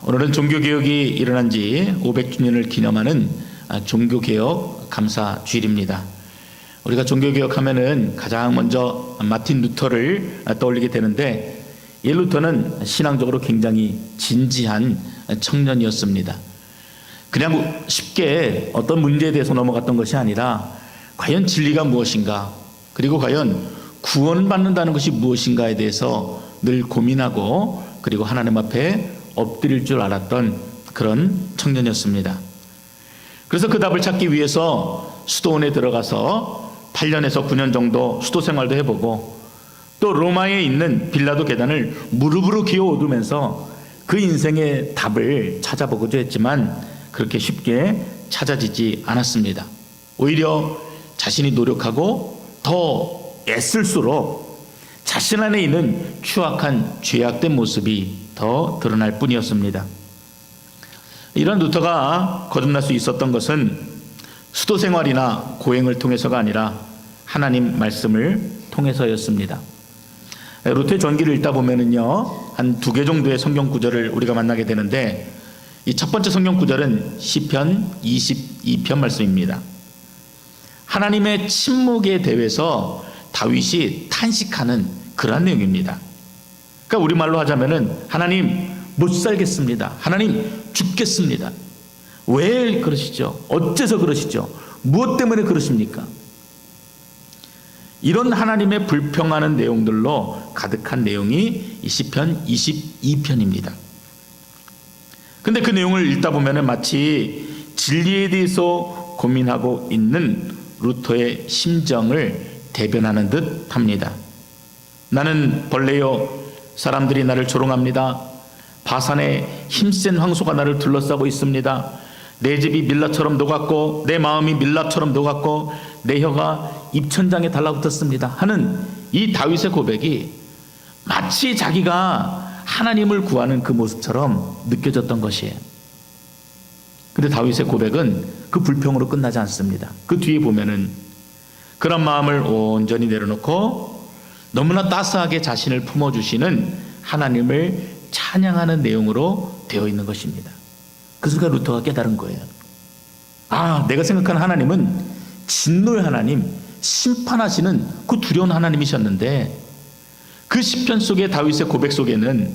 오늘은 종교개혁이 일어난 지 500주년을 기념하는 종교개혁 감사 주일입니다. 우리가 종교개혁하면은 가장 먼저 마틴 루터를 떠올리게 되는데, 이 루터는 신앙적으로 굉장히 진지한 청년이었습니다. 그냥 쉽게 어떤 문제에 대해서 넘어갔던 것이 아니라 과연 진리가 무엇인가, 그리고 과연 구원받는다는 것이 무엇인가에 대해서 늘 고민하고, 그리고 하나님 앞에 엎드릴 줄 알았던 그런 청년이었습니다. 그래서 그 답을 찾기 위해서 수도원에 들어가서 8년에서 9년 정도 수도 생활도 해보고, 또 로마에 있는 빌라도 계단을 무릎으로 기어 오르면서 그 인생의 답을 찾아보고자 했지만 그렇게 쉽게 찾아지지 않았습니다. 오히려 자신이 노력하고 더 애쓸수록 자신 안에 있는 추악한 죄악된 모습이 더 드러날 뿐이었습니다. 이런 루터가 거듭날 수 있었던 것은 수도 생활이나 고행을 통해서가 아니라 하나님 말씀을 통해서였습니다. 루터의 전기를 읽다 보면은요, 한 2개 정도의 성경 구절을 우리가 만나게 되는데, 이 첫 번째 성경 구절은 시편 22편 말씀입니다. 하나님의 침묵에 대해서 다윗이 탄식하는 그러한 내용입니다. 그러니까 우리말로 하자면은 하나님 못 살겠습니다. 하나님 죽겠습니다. 왜 그러시죠? 어째서 그러시죠? 무엇 때문에 그러십니까? 이런 하나님의 불평하는 내용들로 가득한 내용이 이 시편 22편입니다. 근데 그 내용을 읽다 보면은 마치 진리에 대해서 고민하고 있는 루터의 심정을 대변하는 듯 합니다. 나는 벌레요, 사람들이 나를 조롱합니다. 바산에 힘센 황소가 나를 둘러싸고 있습니다. 내 집이 밀라처럼 녹았고 내 마음이 밀라처럼 녹았고 내 혀가 입천장에 달라붙었습니다 하는 이 다윗의 고백이 마치 자기가 하나님을 구하는 그 모습처럼 느껴졌던 것이에요. 근데 다윗의 고백은 그 불평으로 끝나지 않습니다. 그 뒤에 보면은 그런 마음을 온전히 내려놓고 너무나 따스하게 자신을 품어주시는 하나님을 찬양하는 내용으로 되어 있는 것입니다. 그 순간 루터가 깨달은 거예요. 아, 내가 생각하는 하나님은 진노의 하나님, 심판하시는 그 두려운 하나님이셨는데, 그 시편 속의 다윗의 고백 속에는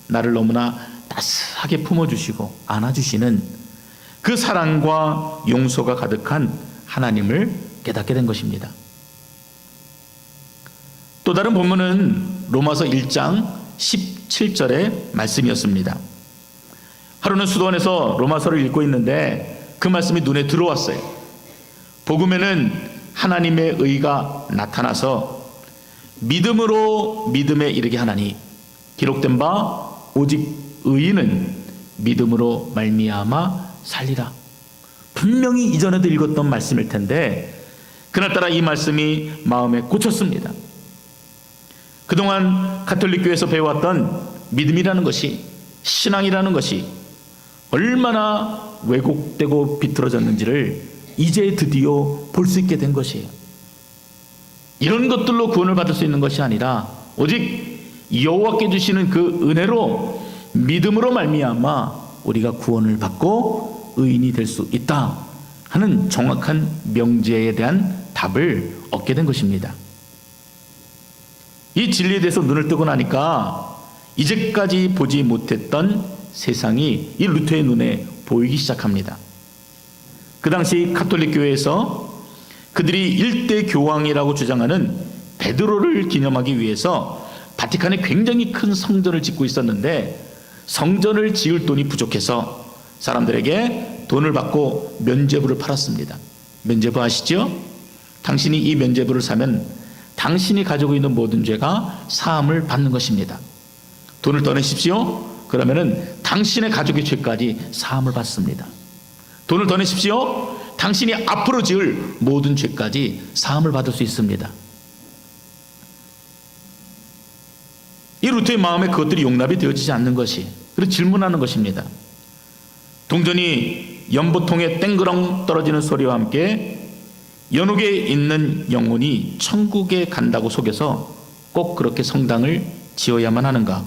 나를 너무나 따스하게 품어주시고 안아주시는 그 사랑과 용서가 가득한 하나님을 깨닫게 된 것입니다. 또 다른 본문은 로마서 1장 17절의 말씀이었습니다. 하루는 수도원에서 로마서를 읽고 있는데 그 말씀이 눈에 들어왔어요. 복음에는 하나님의 의가 나타나서 믿음으로 믿음에 이르게 하나니 기록된 바 오직 의인은 믿음으로 말미암아 살리라. 분명히 이전에도 읽었던 말씀일 텐데 그날따라 이 말씀이 마음에 꽂혔습니다. 그동안 가톨릭 교회에서 배워왔던 믿음이라는 것이, 신앙이라는 것이 얼마나 왜곡되고 비틀어졌는지를 이제 드디어 볼 수 있게 된 것이에요. 이런 것들로 구원을 받을 수 있는 것이 아니라 오직 여호와께 주시는 그 은혜로 믿음으로 말미암아 우리가 구원을 받고 의인이 될 수 있다 하는 정확한 명제에 대한 답을 얻게 된 것입니다. 이 진리에 대해서 눈을 뜨고 나니까 이제까지 보지 못했던 세상이 이 루터의 눈에 보이기 시작합니다. 그 당시 가톨릭 교회에서 그들이 일대 교황이라고 주장하는 베드로를 기념하기 위해서 바티칸에 굉장히 큰 성전을 짓고 있었는데, 성전을 지을 돈이 부족해서 사람들에게 돈을 받고 면죄부를 팔았습니다. 면죄부 아시죠? 당신이 이 면죄부를 사면 당신이 가지고 있는 모든 죄가 사함을 받는 것입니다. 돈을 더 내십시오. 그러면은 당신의 가족의 죄까지 사함을 받습니다. 돈을 더 내십시오. 당신이 앞으로 지을 모든 죄까지 사함을 받을 수 있습니다. 이 루터의 마음에 그것들이 용납이 되어지지 않는 것이, 그래서 질문하는 것입니다. 동전이 연보통에 땡그렁 떨어지는 소리와 함께 연옥에 있는 영혼이 천국에 간다고 속여서 꼭 그렇게 성당을 지어야만 하는가?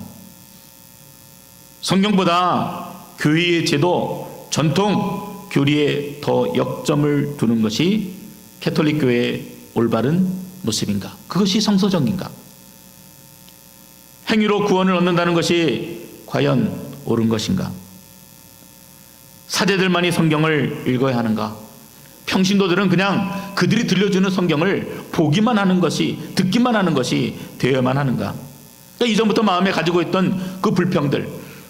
성경보다 교회의 제도, 전통, 교리에 더 역점을 두는 것이 캐톨릭 교회의 올바른 모습인가? 그것이 성서적인가? 행위로 구원을 얻는다는 것이 과연 옳은 것인가? 사제들만이 성경을 읽어야 하는가? 평신도들은 그냥 그들이 들려주는 성경을 보기만 하는 것이, 듣기만 하는 것이 되어야만 하는가? 그러니까 이전부터 마음에 가지고 있던 그 불평들,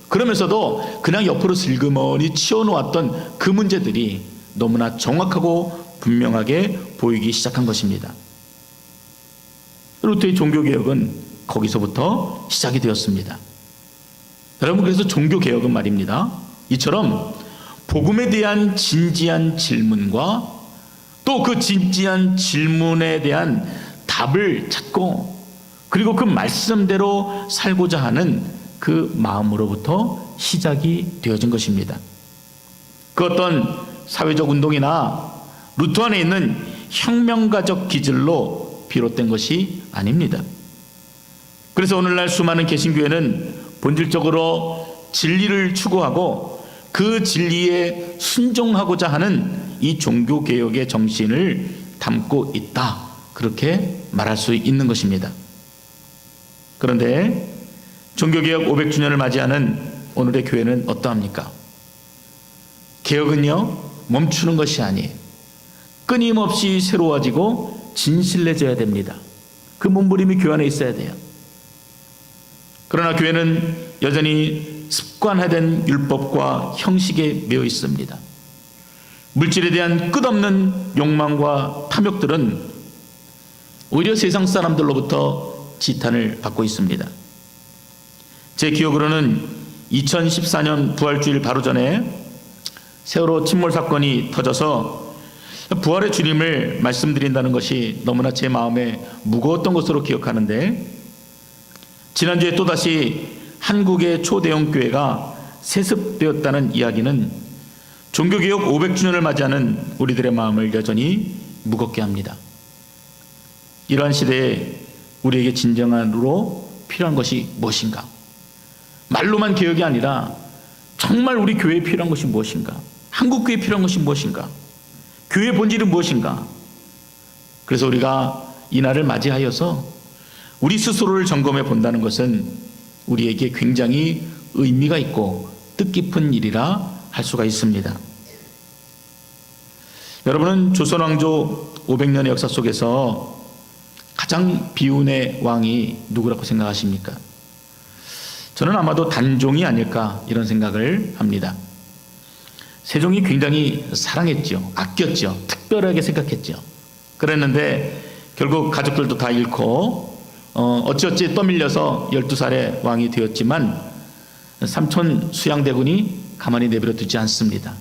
그러면서도 그냥 옆으로 슬그머니 치워놓았던 그 문제들이 너무나 정확하고 분명하게 보이기 시작한 것입니다. 루터의 종교개혁은 거기서부터 시작이 되었습니다. 여러분, 그래서 종교개혁은 말입니다, 이처럼 복음에 대한 진지한 질문과 또 그 진지한 질문에 대한 답을 찾고, 그리고 그 말씀대로 살고자 하는 그 마음으로부터 시작이 되어진 것입니다. 그 어떤 사회적 운동이나 루터 안에 있는 혁명가적 기질로 비롯된 것이 아닙니다. 그래서 오늘날 수많은 개신교회는 본질적으로 진리를 추구하고 그 진리에 순종하고자 하는 이 종교개혁의 정신을 담고 있다, 그렇게 말할 수 있는 것입니다. 그런데 종교개혁 500주년을 맞이하는 오늘의 교회는 어떠합니까? 개혁은요, 멈추는 것이 아니에요. 끊임없이 새로워지고 진실해져야 됩니다. 그 몸부림이 교회 안에 있어야 돼요. 그러나 교회는 여전히 습관화된 율법과 형식에 매여 있습니다. 물질에 대한 끝없는 욕망과 탐욕들은 오히려 세상 사람들로부터 지탄을 받고 있습니다. 제 기억으로는 2014년 부활주일 바로 전에 세월호 침몰 사건이 터져서 부활의 주님을 말씀드린다는 것이 너무나 제 마음에 무거웠던 것으로 기억하는데, 지난주에 또다시 한국의 초대형 교회가 세습되었다는 이야기는 종교개혁 500주년을 맞이하는 우리들의 마음을 여전히 무겁게 합니다. 이러한 시대에 우리에게 진정으로 필요한 것이 무엇인가? 말로만 개혁이 아니라 정말 우리 교회에 필요한 것이 무엇인가? 한국 교회에 필요한 것이 무엇인가? 교회의 본질은 무엇인가? 그래서 우리가 이 날을 맞이하여서 우리 스스로를 점검해 본다는 것은 우리에게 굉장히 의미가 있고 뜻깊은 일이라 할 수가 있습니다. 여러분은 조선 왕조 500년의 역사 속에서 가장 비운의 왕이 누구라고 생각하십니까? 저는 아마도 단종이 아닐까, 이런 생각을 합니다. 세종이 굉장히 사랑했죠. 아꼈죠. 특별하게 생각했죠. 그랬는데 결국 가족들도 다 잃고 어찌어찌 떠밀려서 12살의 왕이 되었지만 삼촌 수양대군이 가만히 내버려 두지 않습니다.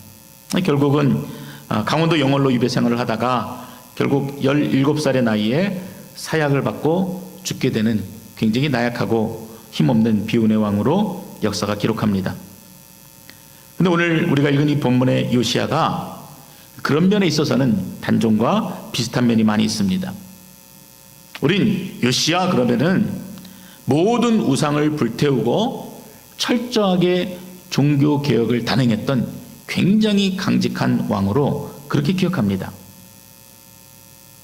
결국은 강원도 영월로 유배 생활을 하다가 결국 17살의 나이에 사약을 받고 죽게 되는 굉장히 나약하고 힘없는 비운의 왕으로 역사가 기록합니다. 그런데 오늘 우리가 읽은 이 본문의 요시야가 그런 면에 있어서는 단종과 비슷한 면이 많이 있습니다. 우린 요시야 그러면은 모든 우상을 불태우고 철저하게 종교개혁을 단행했던 굉장히 강직한 왕으로 그렇게 기억합니다.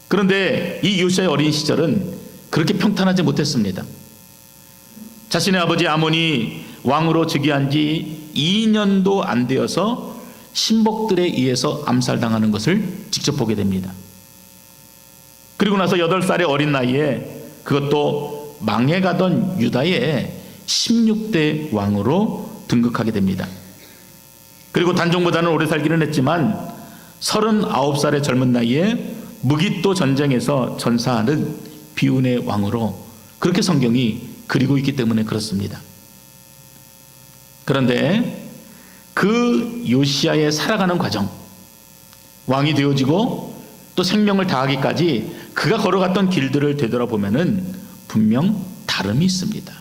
그런데 이 요시야의 어린 시절은 그렇게 평탄하지 못했습니다. 자신의 아버지 아몬이 왕으로 즉위한 지 2년도 안 되어서 신복들에 의해서 암살당하는 것을 직접 보게 됩니다. 그리고 나서 8살의 어린 나이에 그것도 망해가던 유다의 16대 왕으로 등극하게 됩니다. 그리고 단종보다는 오래 살기는 했지만 39살의 젊은 나이에 무기또 전쟁에서 전사하는 비운의 왕으로 그렇게 성경이 그리고 있기 때문에 그렇습니다. 그런데 그 요시야의 살아가는 과정, 왕이 되어지고 또 생명을 다하기까지 그가 걸어갔던 길들을 되돌아보면은 분명 다름이 있습니다.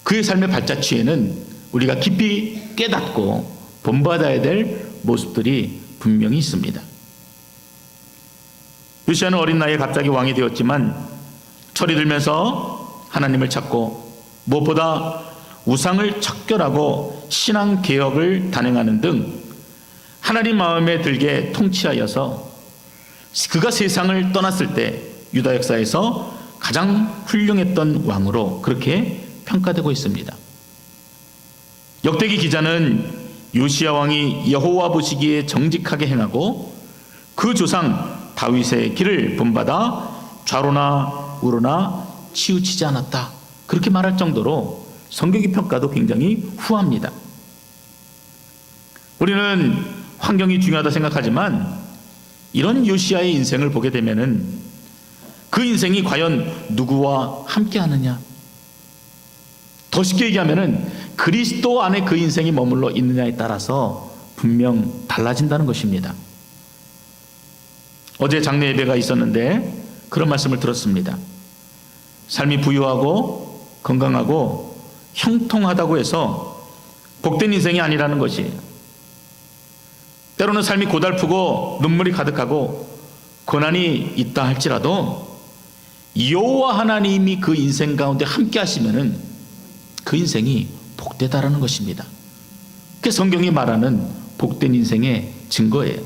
그의 삶의 발자취에는 우리가 깊이 깨닫고 본받아야 될 모습들이 분명히 있습니다. 요시야는 어린 나이에 갑자기 왕이 되었지만 철이 들면서 하나님을 찾고 무엇보다 우상을 척결하고 신앙 개혁을 단행하는 등 하나님 마음에 들게 통치하여서 그가 세상을 떠났을 때 유다 역사에서 가장 훌륭했던 왕으로 그렇게 평가되고 있습니다. 역대기 기자는 요시야 왕이 여호와 보시기에 정직하게 행하고 그 조상 다윗의 길을 본받아 좌로나 우로나 치우치지 않았다, 그렇게 말할 정도로 성경의 평가도 굉장히 후합니다. 우리는 환경이 중요하다 생각하지만 이런 요시야의 인생을 보게 되면은 그 인생이 과연 누구와 함께 하느냐, 더 쉽게 얘기하면은 그리스도 안에 그 인생이 머물러 있느냐에 따라서 분명 달라진다는 것입니다. 어제 장례 예배가 있었는데 그런 말씀을 들었습니다. 삶이 부유하고 건강하고 형통하다고 해서 복된 인생이 아니라는 것이, 때로는 삶이 고달프고 눈물이 가득하고 고난이 있다 할지라도 여호와 하나님이 그 인생 가운데 함께 하시면은 그 인생이 복되다라는 것입니다. 그게 성경이 말하는 복된 인생의 증거예요.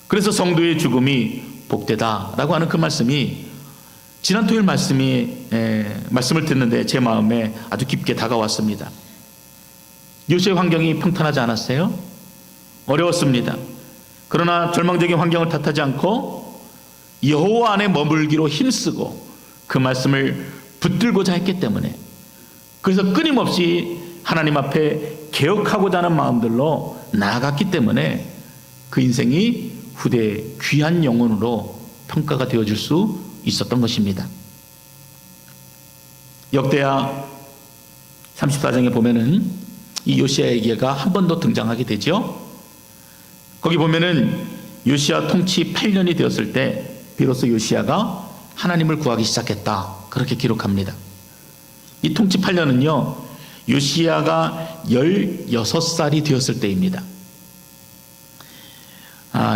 그래서 성도의 죽음이 복되다라고 하는 그 말씀이 지난 토요일 말씀을 듣는데 제 마음에 아주 깊게 다가왔습니다. 요시의 환경이 평탄하지 않았어요? 어려웠습니다. 그러나 절망적인 환경을 탓하지 않고 여호와 안에 머물기로 힘쓰고 그 말씀을 붙들고자 했기 때문에, 그래서 끊임없이 하나님 앞에 개혁하고자 하는 마음들로 나아갔기 때문에 그 인생이 후대의 귀한 영혼으로 평가가 되어줄 수 있었던 것입니다. 역대하 34장에 보면은 이 요시야 얘기가 한 번 더 등장하게 되죠. 거기 보면은 요시야 통치 8년이 되었을 때 비로소 요시야가 하나님을 구하기 시작했다, 그렇게 기록합니다. 이 통치 8년은요 요시야가 16살이 되었을 때입니다.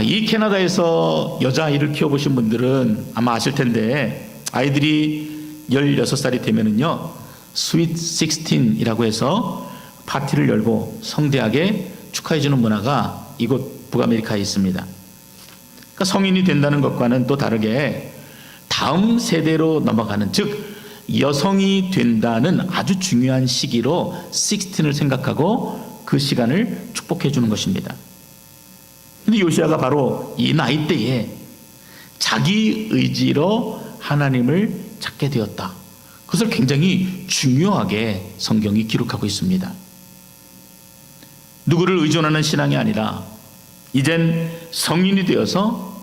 이 캐나다에서 여자아이를 키워보신 분들은 아마 아실 텐데, 아이들이 16살이 되면은요 스윗 16이라고 해서 파티를 열고 성대하게 축하해주는 문화가 이곳 북아메리카에 있습니다. 그러니까 성인이 된다는 것과는 또 다르게 다음 세대로 넘어가는, 즉 여성이 된다는 아주 중요한 시기로 16을 생각하고 그 시간을 축복해 주는 것입니다. 근데 요시야가 바로 이 나이 때에 자기 의지로 하나님을 찾게 되었다, 그것을 굉장히 중요하게 성경이 기록하고 있습니다. 누구를 의존하는 신앙이 아니라 이젠 성인이 되어서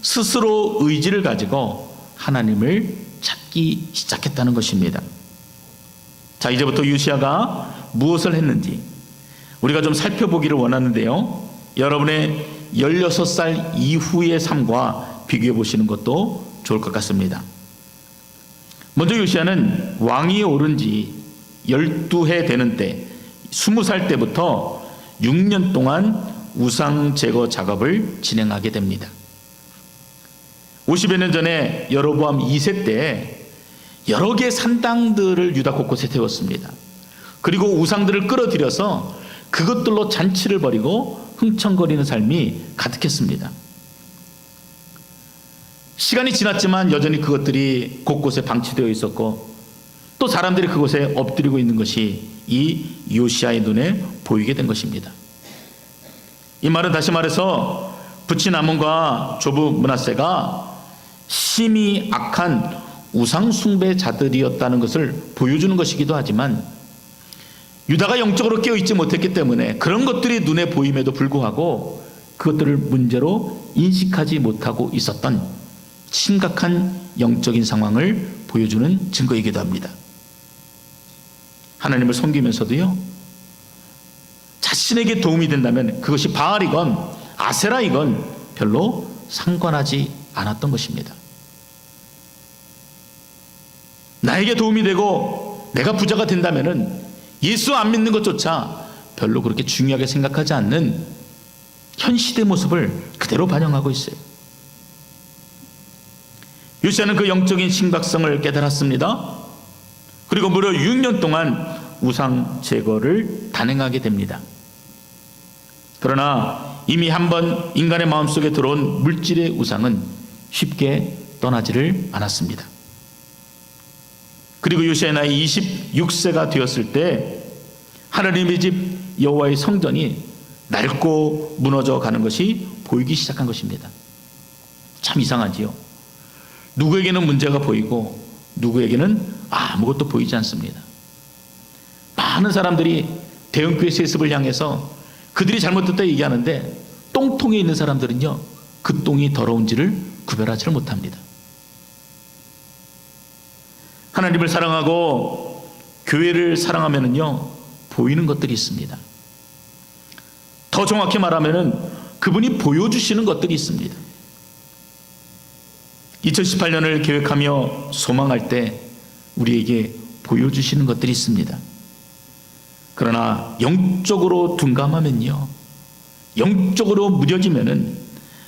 스스로 의지를 가지고 하나님을 찾기 시작했다는 것입니다. 자, 이제부터 요시야가 무엇을 했는지 우리가 좀 살펴보기를 원하는데요, 여러분의 16살 이후의 삶과 비교해 보시는 것도 좋을 것 같습니다. 먼저 요시야는 왕위에 오른 지 12해 되는 때 20살 때부터 6년 동안 우상 제거 작업을 진행하게 됩니다. 50여 년 전에 여로보암 2세 때 여러 개의 산당들을 유다 곳곳에 세웠습니다. 그리고 우상들을 끌어들여서 그것들로 잔치를 벌이고 흥청거리는 삶이 가득했습니다. 시간이 지났지만 여전히 그것들이 곳곳에 방치되어 있었고 또 사람들이 그곳에 엎드리고 있는 것이 이 요시야의 눈에 보이게 된 것입니다. 이 말은 다시 말해서 부친 아몬과 조부 므낫세가 심히 악한 우상 숭배자들이었다는 것을 보여주는 것이기도 하지만, 유다가 영적으로 깨어있지 못했기 때문에 그런 것들이 눈에 보임에도 불구하고 그것들을 문제로 인식하지 못하고 있었던 심각한 영적인 상황을 보여주는 증거이기도 합니다. 하나님을 섬기면서도요, 자신에게 도움이 된다면 그것이 바알이건 아세라이건 별로 상관하지 않았던 것입니다. 나에게 도움이 되고 내가 부자가 된다면은 예수 안 믿는 것조차 별로 그렇게 중요하게 생각하지 않는 현 시대 모습을 그대로 반영하고 있어요. 요시야는 그 영적인 심각성을 깨달았습니다. 그리고 무려 6년 동안 우상 제거를 단행하게 됩니다. 그러나 이미 한번 인간의 마음속에 들어온 물질의 우상은 쉽게 떠나지를 않았습니다. 그리고 요시아의 나이 26세가 되었을 때 하나님의 집 여호와의 성전이 낡고 무너져 가는 것이 보이기 시작한 것입니다. 참 이상하지요. 누구에게는 문제가 보이고 누구에게는 아무것도 보이지 않습니다. 많은 사람들이 대형교회 세습을 향해서 그들이 잘못됐다 얘기하는데 똥통에 있는 사람들은요, 그 똥이 더러운지를 구별하지를 못합니다. 하나님을 사랑하고 교회를 사랑하면은요, 보이는 것들이 있습니다. 더 정확히 말하면은 그분이 보여주시는 것들이 있습니다. 2018년을 계획하며 소망할 때 우리에게 보여주시는 것들이 있습니다. 그러나 영적으로 둔감하면요, 영적으로 무뎌지면은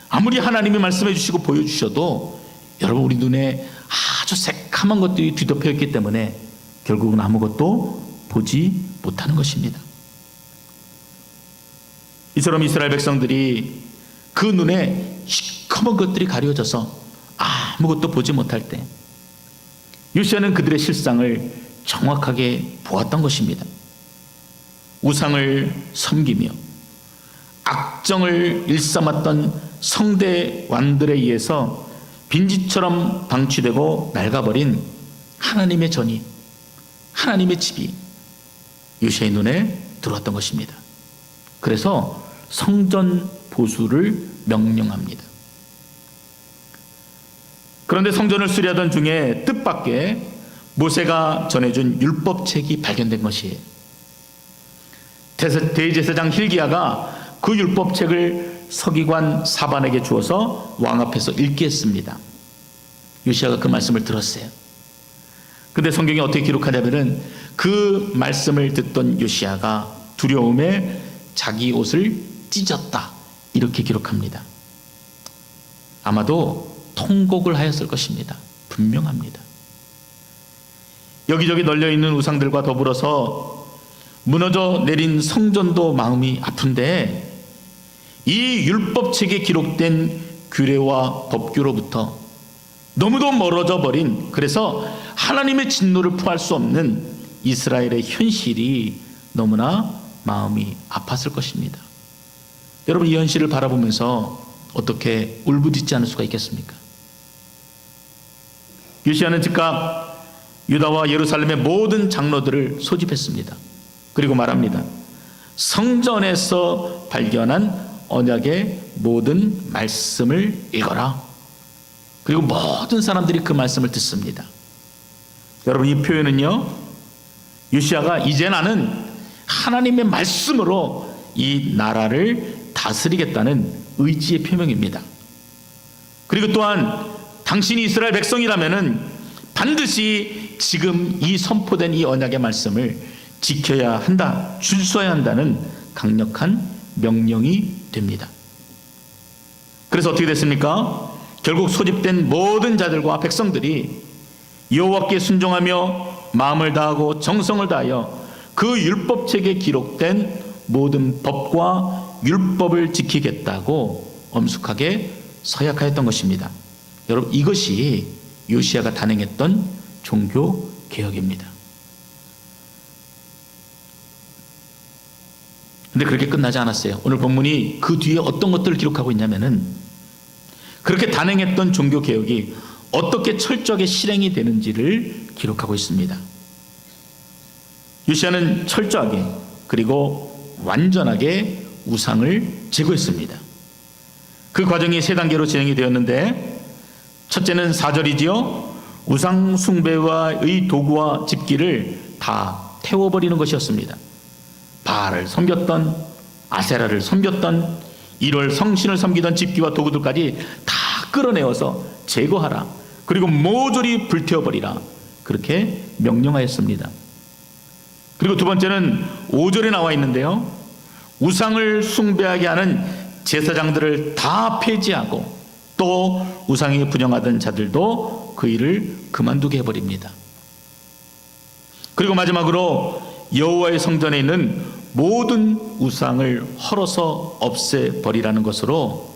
아무리 하나님이 말씀해 주시고 보여주셔도 여러분 우리 눈에 아주 새카만 것들이 뒤덮여 있기 때문에 결국은 아무것도 보지 못하는 것입니다. 이처럼 이스라엘 백성들이 그 눈에 시커먼 것들이 가려져서 아무것도 보지 못할 때 요시아는 그들의 실상을 정확하게 보았던 것입니다. 우상을 섬기며 악정을 일삼았던 성대왕들에 의해서 빈집처럼 방치되고 낡아버린 하나님의 전이, 하나님의 집이 요시아의 눈에 들어왔던 것입니다. 그래서 성전 보수를 명령합니다. 그런데 성전을 수리하던 중에 뜻밖의 모세가 전해준 율법책이 발견된 것이에요. 대제사장 힐기야가 그 율법책을 서기관 사반에게 주어서 왕 앞에서 읽게 했습니다. 요시아가 그 말씀을 들었어요. 근데 성경이 어떻게 기록하냐면은 그 말씀을 듣던 요시아가 두려움에 자기 옷을 찢었다, 이렇게 기록합니다. 아마도 통곡을 하였을 것입니다. 분명합니다. 여기저기 널려있는 우상들과 더불어서 무너져 내린 성전도 마음이 아픈데 이 율법책에 기록된 규례와 법규로부터 너무도 멀어져 버린, 그래서 하나님의 진노를 피할 수 없는 이스라엘의 현실이 너무나 마음이 아팠을 것입니다. 여러분, 이 현실을 바라보면서 어떻게 울부짖지 않을 수가 있겠습니까? 요시아는 즉각 유다와 예루살렘의 모든 장로들을 소집했습니다. 그리고 말합니다. 성전에서 발견한 언약의 모든 말씀을 읽어라. 그리고 모든 사람들이 그 말씀을 듣습니다. 여러분, 이 표현은요, 요시아가 이제 나는 하나님의 말씀으로 이 나라를 다스리겠다는 의지의 표명입니다. 그리고 또한 당신이 이스라엘 백성이라면은 반드시 지금 이 선포된 이 언약의 말씀을 지켜야 한다, 준수해야 한다는 강력한 명령이 됩니다. 그래서 어떻게 됐습니까? 결국 소집된 모든 자들과 백성들이 여호와께 순종하며 마음을 다하고 정성을 다하여 그 율법책에 기록된 모든 법과 율법을 지키겠다고 엄숙하게 서약하였던 것입니다. 여러분, 이것이 요시아가 단행했던 종교 개혁입니다. 근데 그렇게 끝나지 않았어요. 오늘 본문이 그 뒤에 어떤 것들을 기록하고 있냐면은 그렇게 단행했던 종교 개혁이 어떻게 철저하게 실행이 되는지를 기록하고 있습니다. 요시아는 철저하게 그리고 완전하게 우상을 제거했습니다. 그 과정이 세 단계로 진행이 되었는데, 첫째는 4절이지요. 우상 숭배와의 도구와 집기를 다 태워버리는 것이었습니다. 바알을 섬겼던, 아세라를 섬겼던, 1월 성신을 섬기던 집기와 도구들까지 다 끌어내어서 제거하라. 그리고 모조리 불태워버리라. 그렇게 명령하였습니다. 그리고 두 번째는 5절에 나와 있는데요. 우상을 숭배하게 하는 제사장들을 다 폐지하고 또 우상에 분영하던 자들도 그 일을 그만두게 해버립니다. 그리고 마지막으로 여호와의 성전에 있는 모든 우상을 헐어서 없애버리라는 것으로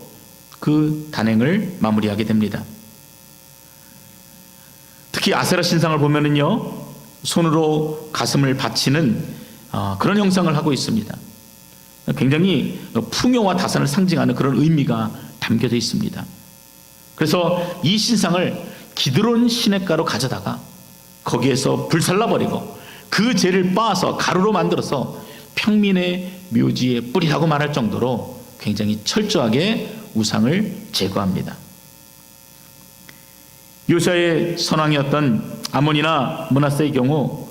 그 단행을 마무리하게 됩니다. 특히 아세라 신상을 보면은요, 손으로 가슴을 받치는 그런 형상을 하고 있습니다. 굉장히 풍요와 다산을 상징하는 그런 의미가 담겨져 있습니다. 그래서 이 신상을 기드론 시냇가로 가져다가 거기에서 불살라버리고 그 재를 빻아서 가루로 만들어서 평민의 묘지에 뿌리라고 말할 정도로 굉장히 철저하게 우상을 제거합니다. 요시아의 선왕이었던 아몬이나 므낫세의 경우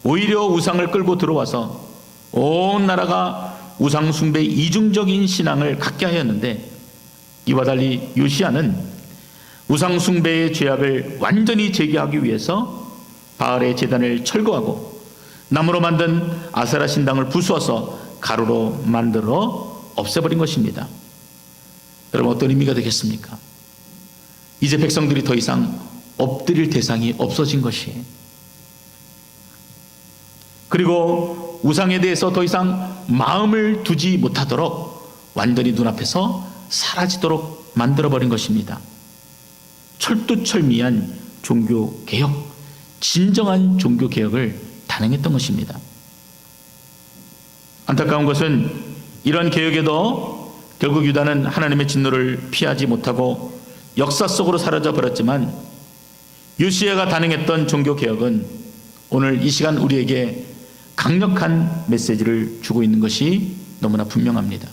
오히려 우상을 끌고 들어와서 온 나라가 우상 숭배의 이중적인 신앙을 갖게 하였는데, 이와 달리 요시아는 우상 숭배의 죄악을 완전히 제거하기 위해서 바알의 제단을 철거하고 나무로 만든 아세라 신당을 부수어서 가루로 만들어 없애버린 것입니다. 여러분, 어떤 의미가 되겠습니까? 이제 백성들이 더 이상 엎드릴 대상이 없어진 것이에요. 그리고 우상에 대해서 더 이상 마음을 두지 못하도록 완전히 눈앞에서 사라지도록 만들어버린 것입니다. 철두철미한 종교개혁, 진정한 종교개혁을 단행했던 것입니다. 안타까운 것은 이런 개혁에도 결국 유다는 하나님의 진노를 피하지 못하고 역사 속으로 사라져 버렸지만, 요시아가 단행했던 종교개혁은 오늘 이 시간 우리에게 강력한 메시지를 주고 있는 것이 너무나 분명합니다.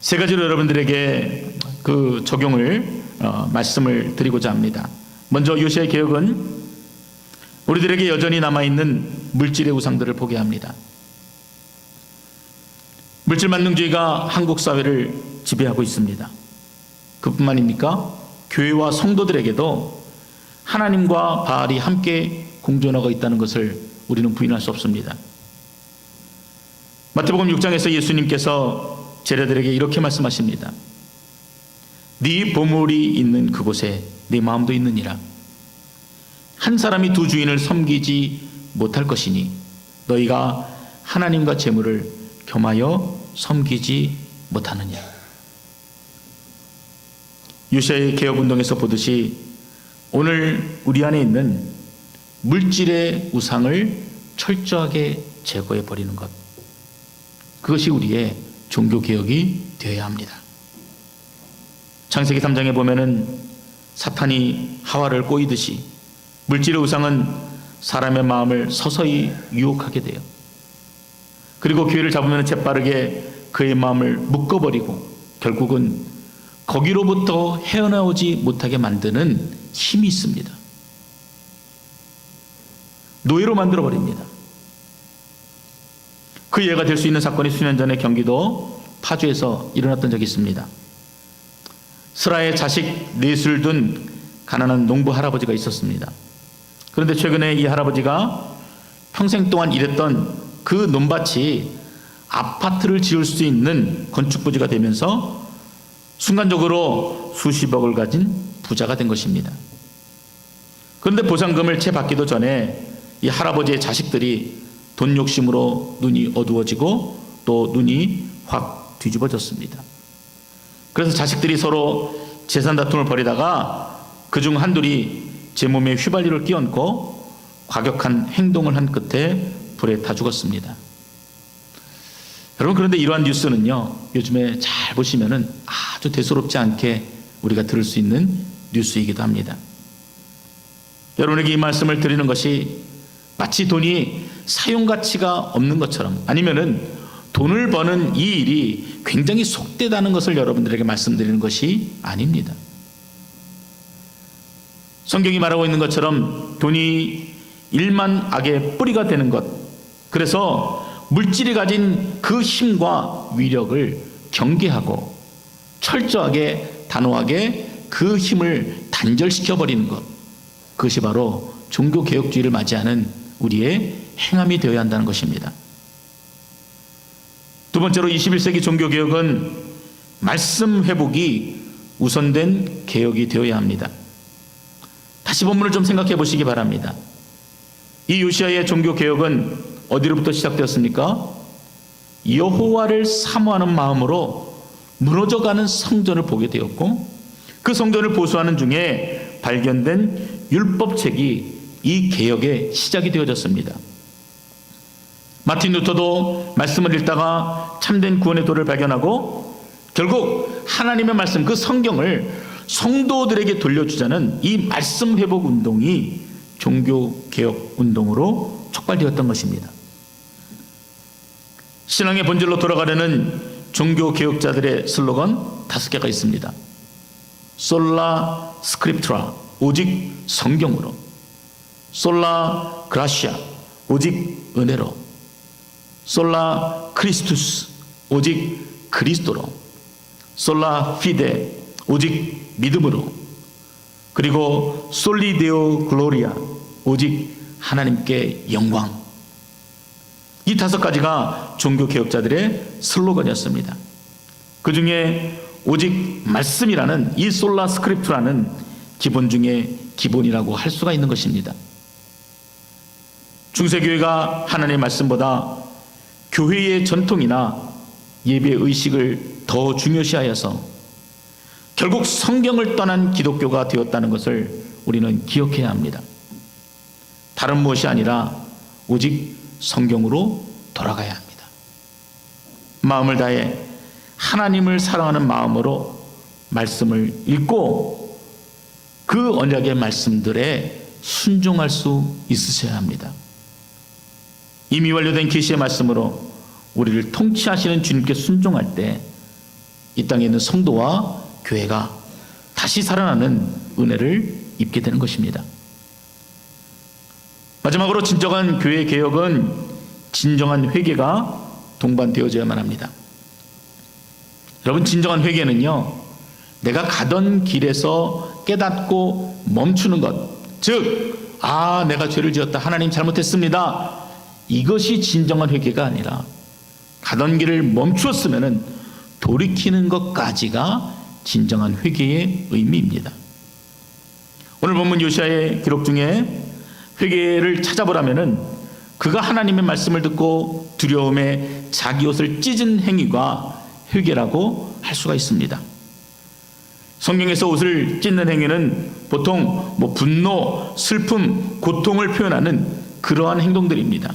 세 가지로 여러분들에게 그 적용을 말씀을 드리고자 합니다. 먼저 요시아의 개혁은 우리들에게 여전히 남아있는 물질의 우상들을 보게 합니다. 물질 만능주의가 한국 사회를 지배하고 있습니다. 그뿐만입니까? 교회와 성도들에게도 하나님과 바알이 함께 공존하고 있다는 것을 우리는 부인할 수 없습니다. 마태복음 6장에서 예수님께서 제자들에게 이렇게 말씀하십니다. 네 보물이 있는 그곳에 네 마음도 있느니라. 한 사람이 두 주인을 섬기지 못할 것이니 너희가 하나님과 재물을 겸하여 섬기지 못하느냐. 요시아의 개혁운동에서 보듯이 오늘 우리 안에 있는 물질의 우상을 철저하게 제거해버리는 것, 그것이 우리의 종교개혁이 되어야 합니다. 창세기 3장에 보면은 사탄이 하와를 꼬이듯이 물질의 우상은 사람의 마음을 서서히 유혹하게 돼요. 그리고 기회를 잡으면 재빠르게 그의 마음을 묶어버리고 결국은 거기로부터 헤어나오지 못하게 만드는 힘이 있습니다. 노예로 만들어버립니다. 그 예가 될 수 있는 사건이 수년 전에 경기도 파주에서 일어났던 적이 있습니다. 슬하에 자식 넷을 둔 가난한 농부 할아버지가 있었습니다. 그런데 최근에 이 할아버지가 평생 동안 일했던 그 논밭이 아파트를 지을 수 있는 건축부지가 되면서 순간적으로 수십억을 가진 부자가 된 것입니다. 그런데 보상금을 채 받기도 전에 이 할아버지의 자식들이 돈 욕심으로 눈이 어두워지고 또 눈이 확 뒤집어졌습니다. 그래서 자식들이 서로 재산 다툼을 벌이다가 그중 한둘이 제 몸에 휘발유를 끼얹고 과격한 행동을 한 끝에 불에 타 죽었습니다. 여러분, 그런데 이러한 뉴스는요, 요즘에 잘 보시면은 아주 대수롭지 않게 우리가 들을 수 있는 뉴스이기도 합니다. 여러분에게 이 말씀을 드리는 것이 마치 돈이 사용 가치가 없는 것처럼, 아니면은 돈을 버는 이 일이 굉장히 속되다는 것을 여러분들에게 말씀드리는 것이 아닙니다. 성경이 말하고 있는 것처럼 돈이 일만 악의 뿌리가 되는 것, 그래서 물질이 가진 그 힘과 위력을 경계하고 철저하게 단호하게 그 힘을 단절시켜버리는 것, 그것이 바로 종교개혁주의를 맞이하는 우리의 행함이 되어야 한다는 것입니다. 두 번째로 21세기 종교개혁은 말씀 회복이 우선된 개혁이 되어야 합니다. 다시 본문을 좀 생각해 보시기 바랍니다. 이 요시아의 종교개혁은 어디로부터 시작되었습니까? 여호와를 사모하는 마음으로 무너져가는 성전을 보게 되었고, 그 성전을 보수하는 중에 발견된 율법책이 이 개혁의 시작이 되어졌습니다. 마틴 루터도 말씀을 읽다가 참된 구원의 도를 발견하고 결국 하나님의 말씀, 그 성경을 성도들에게 돌려주자는 이 말씀 회복 운동이 종교개혁 운동으로 촉발되었던 것입니다. 신앙의 본질로 돌아가려는 종교개혁자들의 슬로건 5개가 있습니다. 솔라 스크립트라, 오직 성경으로. 솔라 그라시아, 오직 은혜로. 솔라 크리스투스, 오직 그리스도로. 솔라 피데, 오직 믿음으로. 그리고 솔리데오 글로리아, 오직 하나님께 영광. 이 5가지가 종교개혁자들의 슬로건이었습니다. 그 중에 오직 말씀이라는 이 솔라 스크립트라는 기본 중에 기본이라고 할 수가 있는 것입니다. 중세교회가 하나님의 말씀보다 교회의 전통이나 예배 의식을 더 중요시하여서 결국 성경을 떠난 기독교가 되었다는 것을 우리는 기억해야 합니다. 다른 무엇이 아니라 오직 성경으로 돌아가야 합니다. 마음을 다해 하나님을 사랑하는 마음으로 말씀을 읽고 그 언약의 말씀들에 순종할 수 있으셔야 합니다. 이미 완료된 계시의 말씀으로 우리를 통치하시는 주님께 순종할 때 이 땅에 있는 성도와 교회가 다시 살아나는 은혜를 입게 되는 것입니다. 마지막으로 진정한 교회 개혁은 진정한 회개가 동반되어져야만 합니다. 여러분, 진정한 회개는요, 내가 가던 길에서 깨닫고 멈추는 것, 즉 내가 죄를 지었다, 하나님 잘못했습니다, 이것이 진정한 회개가 아니라 가던 길을 멈추었으면 돌이키는 것까지가 진정한 회개의 의미입니다. 오늘 본문 요시야의 기록 중에 회개를 찾아보라면은 그가 하나님의 말씀을 듣고 두려움에 자기 옷을 찢은 행위가 회개라고 할 수가 있습니다. 성경에서 옷을 찢는 행위는 보통 분노, 슬픔, 고통을 표현하는 그러한 행동들입니다.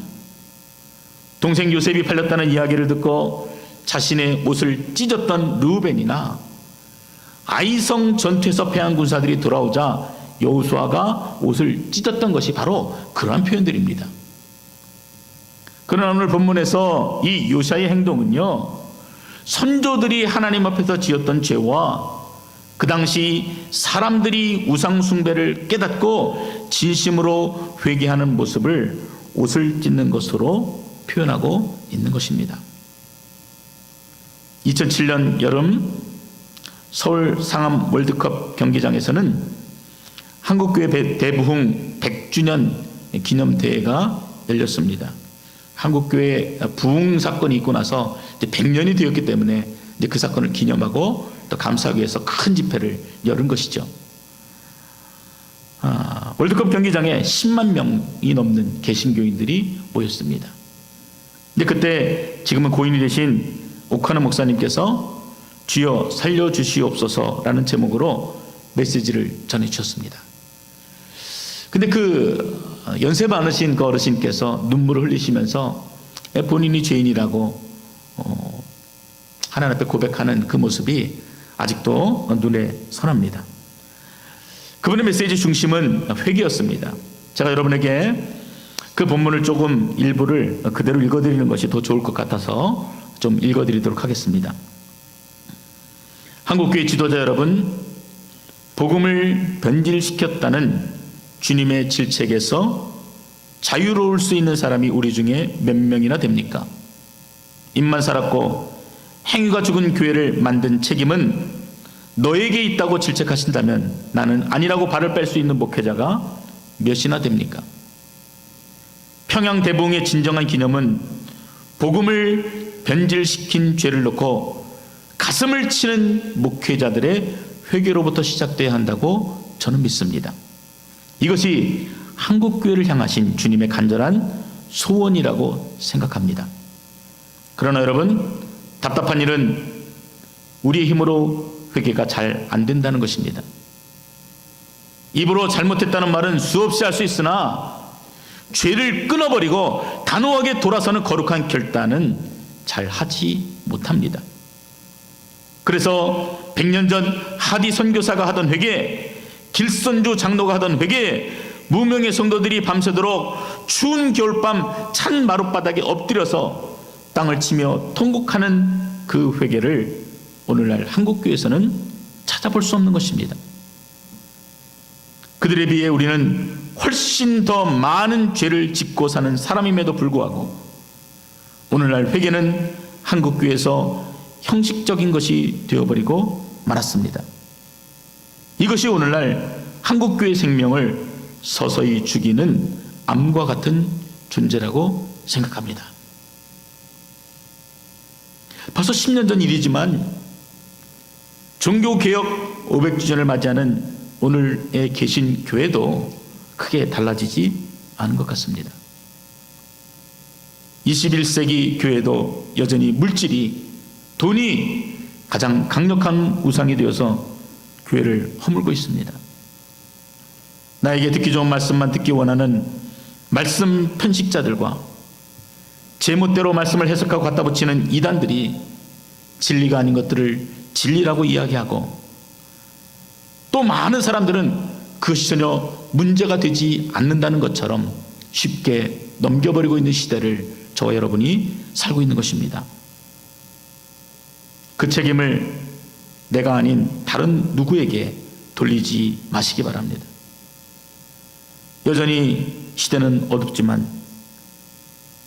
동생 요셉이 팔렸다는 이야기를 듣고 자신의 옷을 찢었던 르우벤이나 아이성 전투에서 패한 군사들이 돌아오자 여호수아가 옷을 찢었던 것이 바로 그러한 표현들입니다. 그러나 오늘 본문에서 이 요시야의 행동은요, 선조들이 하나님 앞에서 지었던 죄와 그 당시 사람들이 우상 숭배를 깨닫고 진심으로 회개하는 모습을 옷을 찢는 것으로 표현하고 있는 것입니다. 2007년 여름 서울 상암 월드컵 경기장에서는 한국교회 대부흥 100주년 기념대회가 열렸습니다. 한국교회 부흥 사건이 있고 나서 이제 100년이 되었기 때문에 이제 그 사건을 기념하고 또 감사하기 위해서 큰 집회를 열은 것이죠. 월드컵 경기장에 10만 명이 넘는 개신교인들이 모였습니다. 근데 그때 지금은 고인이 되신 오카노 목사님께서 주여 살려주시옵소서라는 제목으로 메시지를 전해주셨습니다. 근데 그 연세 많으신 그 어르신께서 눈물을 흘리시면서 본인이 죄인이라고 하나님 앞에 고백하는 그 모습이 아직도 눈에 선합니다. 그분의 메시지 중심은 회개였습니다. 제가 여러분에게 그 본문을 조금 일부를 그대로 읽어드리는 것이 더 좋을 것 같아서 좀 읽어드리도록 하겠습니다. 한국교회 지도자 여러분, 복음을 변질시켰다는 주님의 질책에서 자유로울 수 있는 사람이 우리 중에 몇 명이나 됩니까? 입만 살았고 행위가 죽은 교회를 만든 책임은 너에게 있다고 질책하신다면 나는 아니라고 발을 뺄 수 있는 목회자가 몇이나 됩니까? 평양 대부흥의 진정한 기념은 복음을 변질시킨 죄를 놓고 가슴을 치는 목회자들의 회개로부터 시작돼야 한다고 저는 믿습니다. 이것이 한국교회를 향하신 주님의 간절한 소원이라고 생각합니다. 그러나 여러분, 답답한 일은 우리의 힘으로 회개가 잘 안 된다는 것입니다. 입으로 잘못했다는 말은 수없이 할 수 있으나 죄를 끊어버리고 단호하게 돌아서는 거룩한 결단은 잘 하지 못합니다. 그래서 100년 전 하디 선교사가 하던 회개, 길선주 장로가 하던 회개, 무명의 성도들이 밤새도록 추운 겨울밤 찬 마룻바닥에 엎드려서 땅을 치며 통곡하는 그 회개를 오늘날 한국교회에서는 찾아볼 수 없는 것입니다. 그들에 비해 우리는 훨씬 더 많은 죄를 짓고 사는 사람임에도 불구하고 오늘날 회개는 한국교회에서 형식적인 것이 되어버리고 말았습니다. 이것이 오늘날 한국교회 생명을 서서히 죽이는 암과 같은 존재라고 생각합니다. 벌써 10년 전 일이지만 종교개혁 500주년을 맞이하는 오늘에 계신 교회도 크게 달라지지 않은 것 같습니다. 21세기 교회도 여전히 물질이, 돈이 가장 강력한 우상이 되어서 교회를 허물고 있습니다. 나에게 듣기 좋은 말씀만 듣기 원하는 말씀 편식자들과 제멋대로 말씀을 해석하고 갖다 붙이는 이단들이 진리가 아닌 것들을 진리라고 이야기하고, 또 많은 사람들은 그것이 전혀 문제가 되지 않는다는 것처럼 쉽게 넘겨버리고 있는 시대를 저와 여러분이 살고 있는 것입니다. 그 책임을 내가 아닌 다른 누구에게 돌리지 마시기 바랍니다. 여전히 시대는 어둡지만,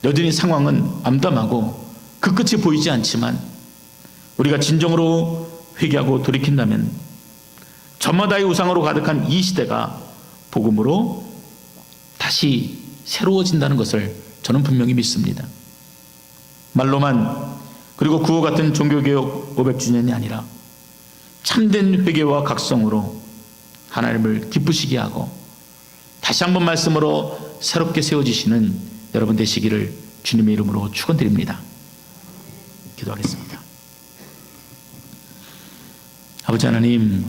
여전히 상황은 암담하고 그 끝이 보이지 않지만, 우리가 진정으로 회개하고 돌이킨다면 저마다의 우상으로 가득한 이 시대가 복음으로 다시 새로워진다는 것을 저는 분명히 믿습니다. 말로만, 그리고 구호 같은 종교개혁 500주년이 아니라 참된 회개와 각성으로 하나님을 기쁘시게 하고 다시 한번 말씀으로 새롭게 세워지시는 여러분 되시기를 주님의 이름으로 축원드립니다. 기도하겠습니다. 아버지 하나님,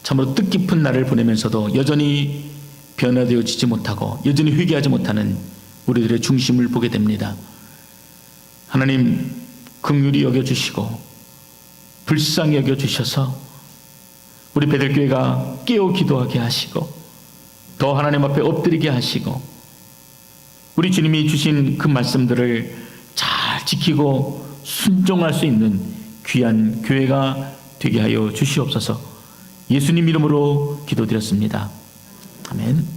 참으로 뜻깊은 날을 보내면서도 여전히 변화되어지지 못하고 여전히 회개하지 못하는 우리들의 중심을 보게 됩니다. 하나님, 긍휼히 여겨주시고 불쌍히 여겨주셔서 우리 베들교회가 깨어 기도하게 하시고 더 하나님 앞에 엎드리게 하시고 우리 주님이 주신 그 말씀들을 잘 지키고 순종할 수 있는 귀한 교회가 되게 하여 주시옵소서. 예수님 이름으로 기도드렸습니다. 아멘.